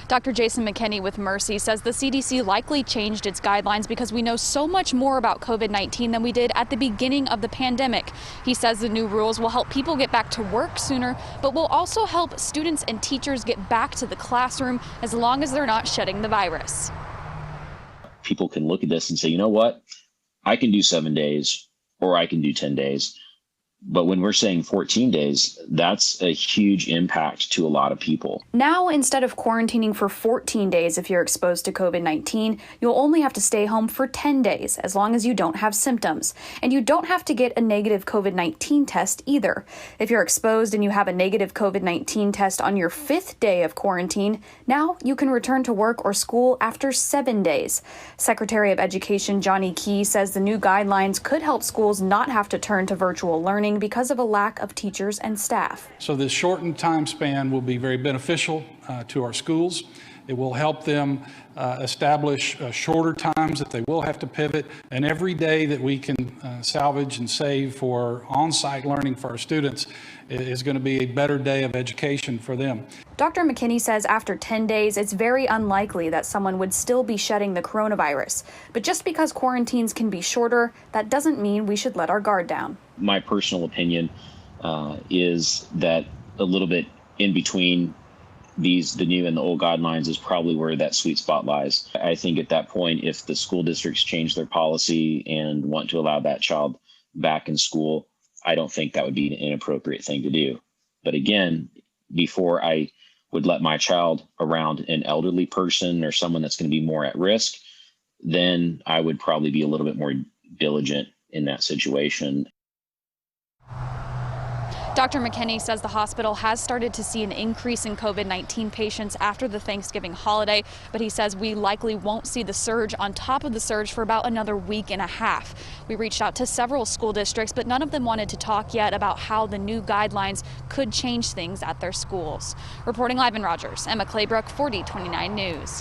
Dr. Jason McKinney with Mercy says the CDC likely changed its guidelines because we know so much more about COVID-19 than we did at the beginning of the pandemic. He says the new rules will help people get back to work sooner, but will also help students and teachers get back to the classroom as long as they're not shedding the virus. People can look at this and say, you know what, I can do 7 days or I can do 10 days. But when we're saying 14 days, that's a huge impact to a lot of people. Now, instead of quarantining for 14 days if you're exposed to COVID-19, you'll only have to stay home for 10 days as long as you don't have symptoms. And you don't have to get a negative COVID-19 test either. If you're exposed and you have a negative COVID-19 test on your 5th day of quarantine, now you can return to work or school after 7 days. Secretary of Education Johnny Key says the new guidelines could help schools not have to turn to virtual learning because of a lack of teachers and staff. So this shortened time span will be very beneficial to our schools. It will help them establish shorter times that they will have to pivot. And every day that we can salvage and save for on-site learning for our students is going to be a better day of education for them. Dr. McKinney says after 10 days, it's very unlikely that someone would still be shedding the coronavirus. But just because quarantines can be shorter, that doesn't mean we should let our guard down. My personal opinion is that a little bit in between the new and the old guidelines is probably where that sweet spot lies. I think at that point, if the school districts change their policy and want to allow that child back in school, I don't think that would be an inappropriate thing to do. But again, before I would let my child around an elderly person or someone that's going to be more at risk, then I would probably be a little bit more diligent in that situation. Dr. McKinney says the hospital has started to see an increase in COVID-19 patients after the Thanksgiving holiday, but he says we likely won't see the surge on top of the surge for about another week and a half. We reached out to several school districts, but none of them wanted to talk yet about how the new guidelines could change things at their schools. Reporting live in Rogers, Emma Claybrook, 4029 News.